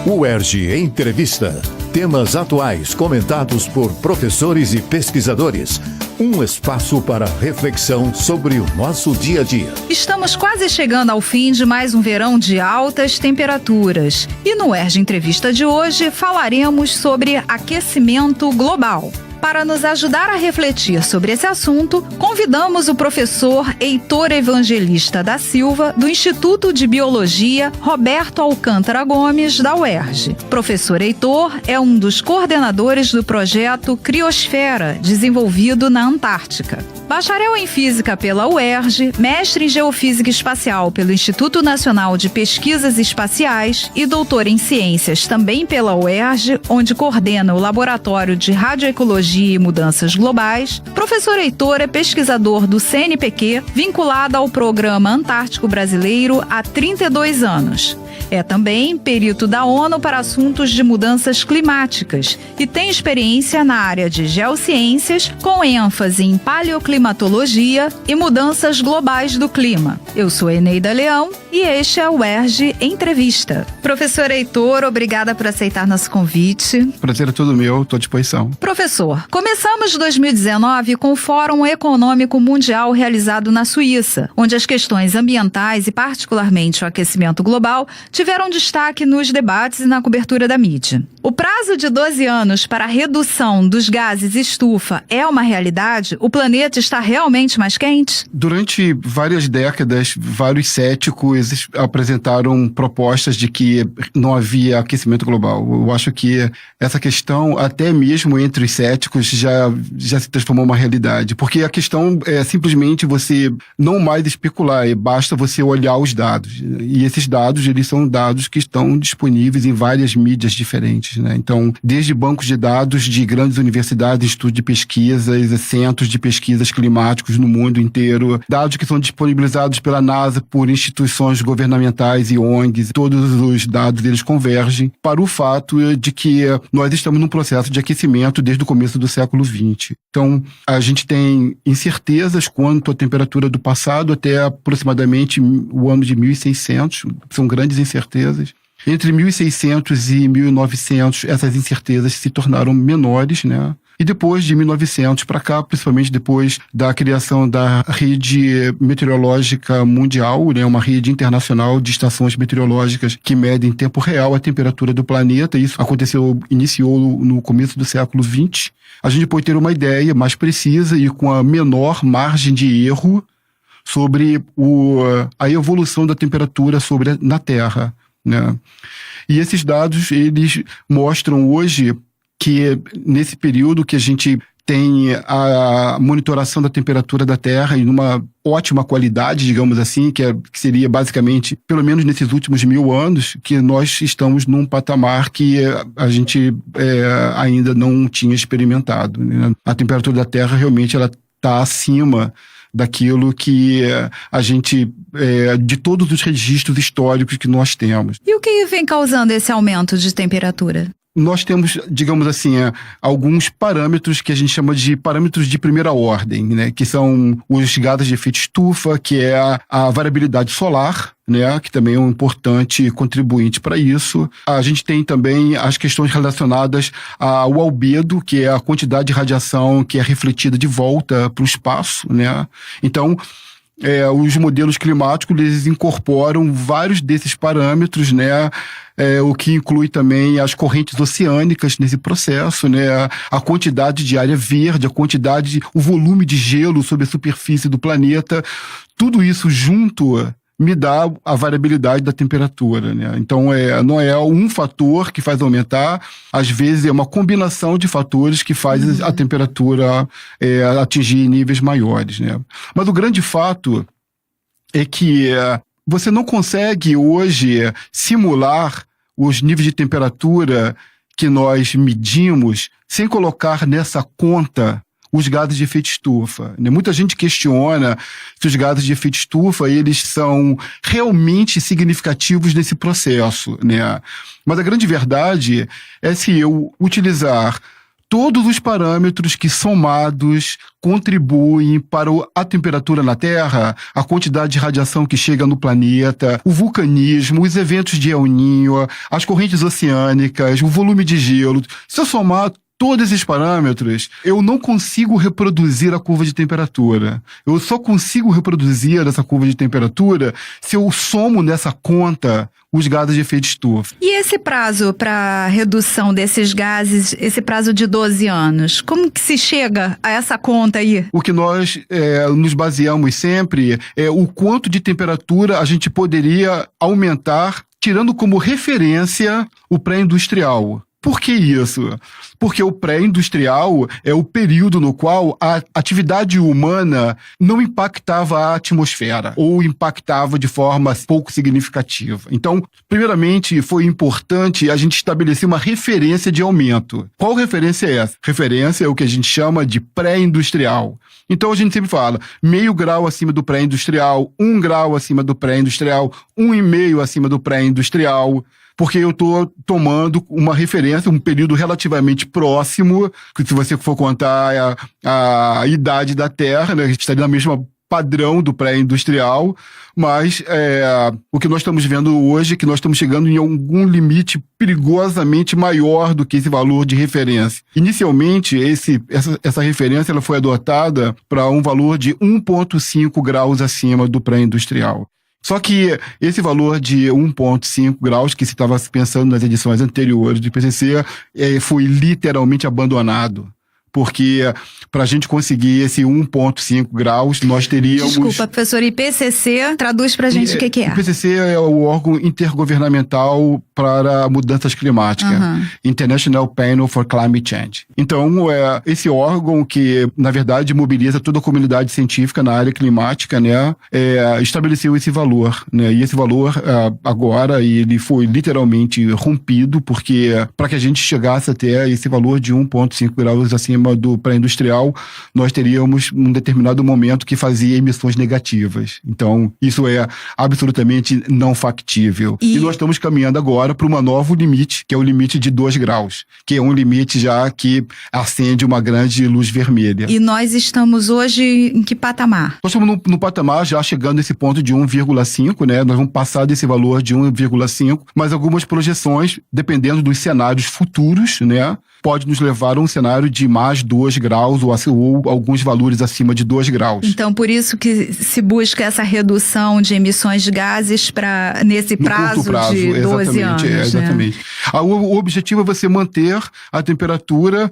UERJ Entrevista. Temas atuais comentados por professores e pesquisadores. Um espaço para reflexão sobre o nosso dia a dia. Estamos quase chegando ao fim de mais um verão de altas temperaturas. E no UERJ Entrevista de hoje falaremos sobre aquecimento global. Para nos ajudar a refletir sobre esse assunto, convidamos o professor Heitor Evangelista da Silva, do Instituto de Biologia Roberto Alcântara Gomes, da UERJ. Professor Heitor é um dos coordenadores do projeto Criosfera, desenvolvido na Antártica. Bacharel em Física pela UERJ, mestre em Geofísica Espacial pelo Instituto Nacional de Pesquisas Espaciais e doutor em Ciências também pela UERJ, onde coordena o Laboratório de Radioecologia e Mudanças Globais, professor Heitor é pesquisador do CNPq, vinculado ao Programa Antártico Brasileiro há 32 anos. É também perito da ONU para assuntos de mudanças climáticas e tem experiência na área de geociências, com ênfase em paleoclimatologia e mudanças globais do clima. Eu sou Eneida Leão e este é o UERJ Entrevista. Professor Heitor, obrigada por aceitar nosso convite. Prazer é todo meu, estou à disposição. Professor, começamos 2019 com o Fórum Econômico Mundial realizado na Suíça, onde as questões ambientais e particularmente o aquecimento global tiveram destaque nos debates e na cobertura da mídia. O prazo de 12 anos para a redução dos gases estufa é uma realidade? O planeta está realmente mais quente? Durante várias décadas, vários céticos apresentaram propostas de que não havia aquecimento global. Eu acho que essa questão, até mesmo entre os céticos, já se transformou em uma realidade. Porque a questão é simplesmente você não mais especular, basta você olhar os dados. E esses dados, eles são dados que estão disponíveis em várias mídias diferentes, né? Então, desde bancos de dados de grandes universidades, institutos de pesquisas, centros de pesquisas climáticos no mundo inteiro, dados que são disponibilizados pela NASA por instituições governamentais e ONGs, todos os dados eles convergem para o fato de que nós estamos num processo de aquecimento desde o começo do século XX. Então, a gente tem incertezas quanto à temperatura do passado até aproximadamente o ano de 1600, são grandes incertezas. Entre 1600 e 1900, essas incertezas se tornaram menores, né? E depois de 1900 para cá, principalmente depois da criação da rede meteorológica mundial, né, uma rede internacional de estações meteorológicas que medem em tempo real a temperatura do planeta, isso iniciou no começo do século XX, a gente pode ter uma ideia mais precisa e com a menor margem de erro sobre a evolução da temperatura na Terra, né? E esses dados, eles mostram hoje que nesse período que a gente tem a monitoração da temperatura da Terra em uma ótima qualidade, digamos assim, que seria basicamente, pelo menos nesses últimos 1000 anos, que nós estamos num patamar que a gente ainda não tinha experimentado, né? A temperatura da Terra realmente ela está acima daquilo que a gente, de todos os registros históricos que nós temos. E o que vem causando esse aumento de temperatura? Nós temos, digamos assim, alguns parâmetros que a gente chama de parâmetros de primeira ordem, né? Que são os gases de efeito estufa, que é a variabilidade solar, né? Que também é um importante contribuinte para isso. A gente tem também as questões relacionadas ao albedo, que é a quantidade de radiação que é refletida de volta para o espaço, né? Então, os modelos climáticos eles incorporam vários desses parâmetros, né? O que inclui também as correntes oceânicas nesse processo, né? A quantidade de área verde, o volume de gelo sobre a superfície do planeta, tudo isso junto me dá a variabilidade da temperatura, né? Então, não é um fator que faz aumentar, às vezes é uma combinação de fatores que faz a temperatura atingir níveis maiores, né? Mas o grande fato é que você não consegue hoje simular os níveis de temperatura que nós medimos sem colocar nessa conta os gases de efeito estufa, né? Muita gente questiona se os gases de efeito estufa eles são realmente significativos nesse processo, né? Mas a grande verdade é se eu utilizar todos os parâmetros que somados contribuem para a temperatura na Terra, a quantidade de radiação que chega no planeta, o vulcanismo, os eventos de El Niño, as correntes oceânicas, o volume de gelo. Se eu somar todos esses parâmetros, eu não consigo reproduzir a curva de temperatura. Eu só consigo reproduzir essa curva de temperatura se eu somo nessa conta os gases de efeito estufa. E esse prazo para redução desses gases, esse prazo de 12 anos, como que se chega a essa conta aí? O que nós nos baseamos sempre é o quanto de temperatura a gente poderia aumentar, tirando como referência o pré-industrial. Por que isso? Porque o pré-industrial é o período no qual a atividade humana não impactava a atmosfera ou impactava de forma pouco significativa. Então, primeiramente, foi importante a gente estabelecer uma referência de aumento. Qual referência é essa? Referência é o que a gente chama de pré-industrial. Então, a gente sempre fala 0,5 grau acima do pré-industrial, 1 grau acima do pré-industrial, 1,5 acima do pré-industrial, porque eu estou tomando uma referência, um período relativamente próximo, que se você for contar a idade da Terra, né, a gente estaria no mesmo padrão do pré-industrial, mas o que nós estamos vendo hoje é que nós estamos chegando em algum limite perigosamente maior do que esse valor de referência. Inicialmente, essa referência ela foi adotada para um valor de 1,5 graus acima do pré-industrial. Só que esse valor de 1,5 graus, que se estava pensando nas edições anteriores do IPCC, foi literalmente abandonado. Porque para a gente conseguir esse 1,5 graus, nós teríamos... Desculpa, professor, IPCC, traduz para a gente o que é. IPCC é o órgão intergovernamental para mudanças climáticas. International Panel for Climate Change. Então, esse órgão que, na verdade, mobiliza toda a comunidade científica na área climática, né, estabeleceu esse valor. Né, e esse valor, agora, ele foi literalmente rompido, porque para que a gente chegasse até esse valor de 1,5 graus acima do pré-industrial, nós teríamos um determinado momento que fazia emissões negativas. Então, isso é absolutamente não factível. E nós estamos caminhando agora para um novo limite, que é o limite de 2 graus, que é um limite já que acende uma grande luz vermelha. E nós estamos hoje em que patamar? Nós estamos no patamar já chegando nesse ponto de 1,5, né? Nós vamos passar desse valor de 1,5, mas algumas projeções, dependendo dos cenários futuros, né, pode nos levar a um cenário de mais 2 graus ou alguns valores acima de 2 graus. Então, por isso que se busca essa redução de emissões de gases nesse prazo de 12 anos. Exatamente. Né? O objetivo é você manter a temperatura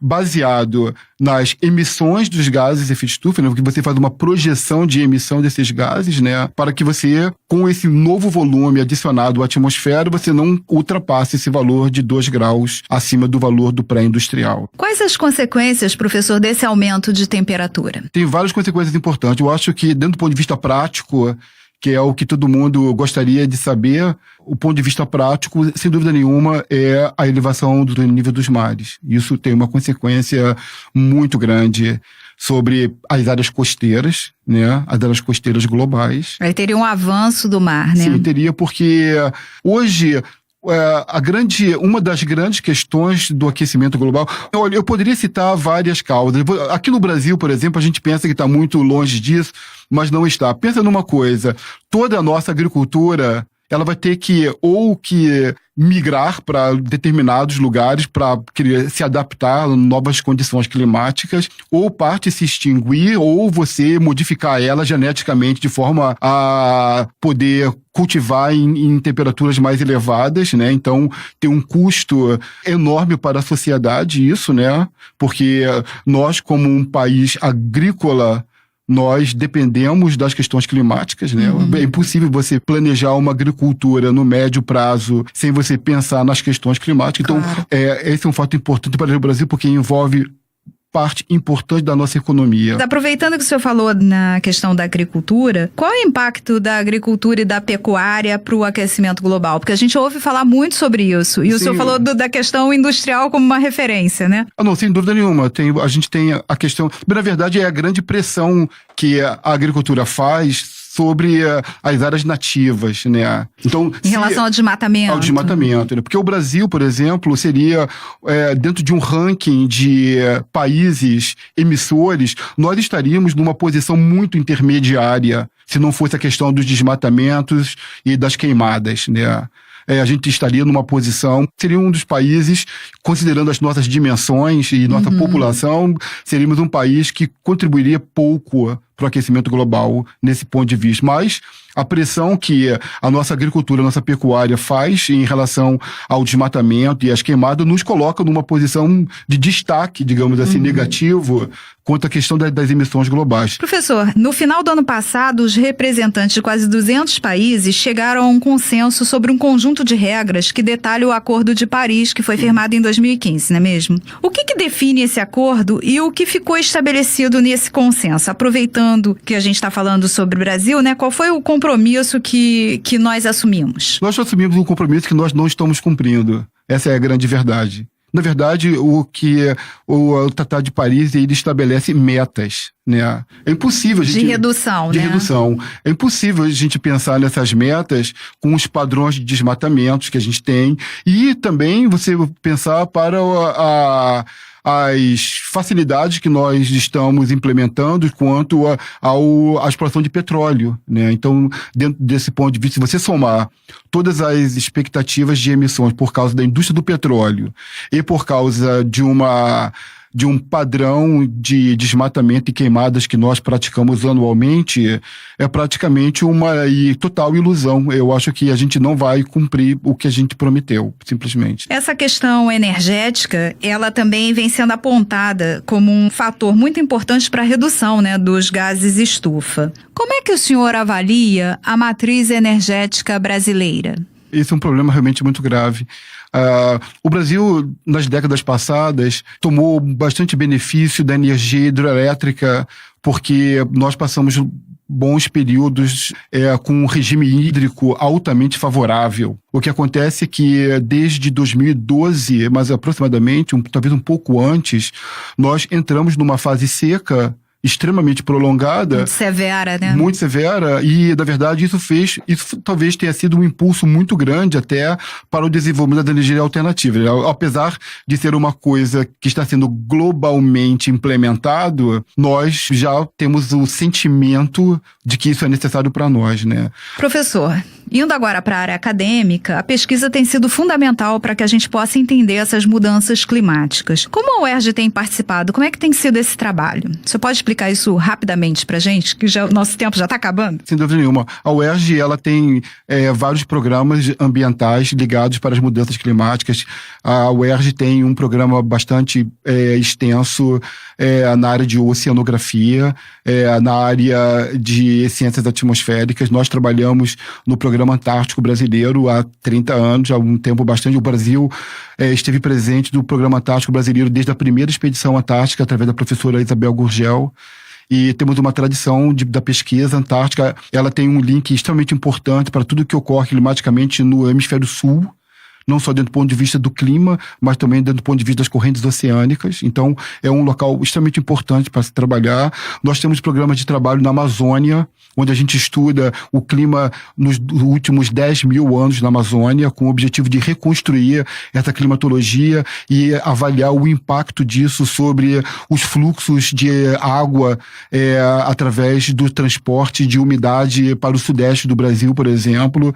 baseado nas emissões dos gases de efeito estufa, né? Porque você faz uma projeção de emissão desses gases, né? Para que você, com esse novo volume adicionado à atmosfera, você não ultrapasse esse valor de 2 graus acima do valor do pré-industrial. Quais as consequências, professor, desse aumento de temperatura? Tem várias consequências importantes. Eu acho que, dentro do ponto de vista prático, que é o que todo mundo gostaria de saber, o ponto de vista prático, sem dúvida nenhuma, é a elevação do nível dos mares. Isso tem uma consequência muito grande sobre as áreas costeiras, né? As áreas costeiras globais. Aí teria um avanço do mar, né? Sim, teria, porque hoje... uma das grandes questões do aquecimento global... Olha, eu poderia citar várias causas. Aqui no Brasil, por exemplo, a gente pensa que está muito longe disso, mas não está. Pensa numa coisa, toda a nossa agricultura, ela vai ter que migrar para determinados lugares para se adaptar a novas condições climáticas, ou parte se extinguir, ou você modificar ela geneticamente de forma a poder cultivar em temperaturas mais elevadas, né? Então, tem um custo enorme para a sociedade isso, né? Porque nós, como um país agrícola, nós dependemos das questões climáticas, né? É impossível você planejar uma agricultura no médio prazo sem você pensar nas questões climáticas. Claro. Então, esse é um fato importante para o Brasil, porque envolve parte importante da nossa economia. Aproveitando que o senhor falou na questão da agricultura, qual é o impacto da agricultura e da pecuária para o aquecimento global? Porque a gente ouve falar muito sobre isso. E o senhor falou da questão industrial como uma referência, né? Não, sem dúvida nenhuma. A gente tem a questão... Na verdade, é a grande pressão que a agricultura faz sobre as áreas nativas, né? Então, em relação ao desmatamento. Ao desmatamento, né? Porque o Brasil, por exemplo, seria, dentro de um ranking de países emissores, nós estaríamos numa posição muito intermediária, se não fosse a questão dos desmatamentos e das queimadas, né? A gente estaria numa posição, seria um dos países, considerando as nossas dimensões e nossa população, seríamos um país que contribuiria pouco para o aquecimento global nesse ponto de vista. Mas a pressão que a nossa agricultura, a nossa pecuária faz em relação ao desmatamento e às queimadas nos coloca numa posição de destaque, digamos assim, negativo quanto à questão das emissões globais. Professor, no final do ano passado, os representantes de quase 200 países chegaram a um consenso sobre um conjunto de regras que detalha o Acordo de Paris, que foi firmado em 2015, não é mesmo? O que define esse acordo e o que ficou estabelecido nesse consenso? Aproveitando que a gente está falando sobre o Brasil, né? Qual foi o compromisso que nós assumimos? Nós assumimos um compromisso que nós não estamos cumprindo. Essa é a grande verdade. Na verdade, o Tratado de Paris, ele estabelece metas, né? É impossível a gente... De redução, né? Redução. É impossível a gente pensar nessas metas com os padrões de desmatamentos que a gente tem e também você pensar para as facilidades que nós estamos implementando quanto à exploração de petróleo, né? Então, dentro desse ponto de vista, se você somar todas as expectativas de emissões por causa da indústria do petróleo e por causa de um padrão de desmatamento e queimadas que nós praticamos anualmente, é praticamente uma total ilusão. Eu acho que a gente não vai cumprir o que a gente prometeu, simplesmente. Essa questão energética, ela também vem sendo apontada como um fator muito importante para a redução, né, dos gases estufa. Como é que o senhor avalia a matriz energética brasileira? Esse é um problema realmente muito grave. O Brasil, nas décadas passadas, tomou bastante benefício da energia hidrelétrica porque nós passamos bons períodos com um regime hídrico altamente favorável. O que acontece é que desde 2012, mas aproximadamente, talvez um pouco antes, nós entramos numa fase seca extremamente prolongada. Muito severa, né? Muito severa, e, na verdade, isso talvez tenha sido um impulso muito grande até para o desenvolvimento da energia alternativa. Apesar de ser uma coisa que está sendo globalmente implementado, nós já temos o sentimento de que isso é necessário para nós, né? Professor, indo agora para a área acadêmica, a pesquisa tem sido fundamental para que a gente possa entender essas mudanças climáticas. Como a UERJ tem participado? Como é que tem sido esse trabalho? Você pode explicar isso rapidamente para a gente, que o nosso tempo já está acabando? Sem dúvida nenhuma. A UERJ, ela tem vários programas ambientais ligados para as mudanças climáticas. A UERJ tem um programa bastante extenso na área de oceanografia, na área de ciências atmosféricas. Nós trabalhamos no Programa Antártico Brasileiro há 30 anos, há um tempo bastante. O Brasil esteve presente no Programa Antártico Brasileiro desde a primeira expedição antártica, através da professora Isabel Gurgel. E temos uma tradição da pesquisa antártica. Ela tem um link extremamente importante para tudo que ocorre climaticamente no hemisfério sul, não só dentro do ponto de vista do clima, mas também dentro do ponto de vista das correntes oceânicas. Então, é um local extremamente importante para se trabalhar. Nós temos programas de trabalho na Amazônia, onde a gente estuda o clima nos últimos 10 mil anos na Amazônia, com o objetivo de reconstruir essa climatologia e avaliar o impacto disso sobre os fluxos de água através do transporte de umidade para o sudeste do Brasil, por exemplo.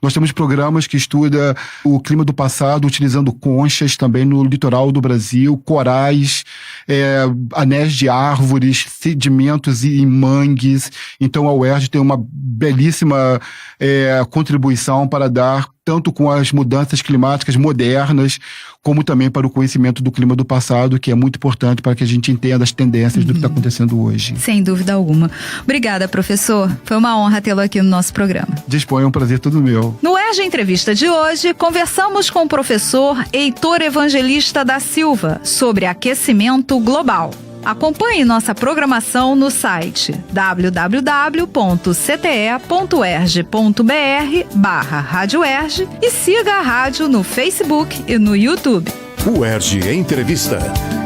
Nós temos programas que estudam o clima do passado, utilizando conchas também no litoral do Brasil, corais, anéis de árvores, sedimentos e mangues. Então a UERJ tem uma belíssima contribuição para dar, tanto com as mudanças climáticas modernas, como também para o conhecimento do clima do passado, que é muito importante para que a gente entenda as tendências do que está acontecendo hoje. Sem dúvida alguma. Obrigada, professor. Foi uma honra tê-lo aqui no nosso programa. Disponha, é um prazer todo meu. No UERJ Entrevista de hoje, conversamos com o professor Heitor Evangelista da Silva sobre aquecimento global. Acompanhe nossa programação no site www.cte.erj.br/Rádio UERJ e siga a rádio no Facebook e no YouTube. UERJ Entrevista.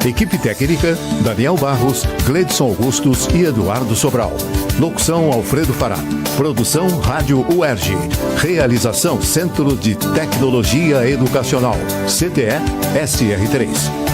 Equipe técnica, Daniel Barros, Gleidson Augustos e Eduardo Sobral. Locução, Alfredo Fará. Produção, Rádio UERJ. Realização, Centro de Tecnologia Educacional, CTE SR3.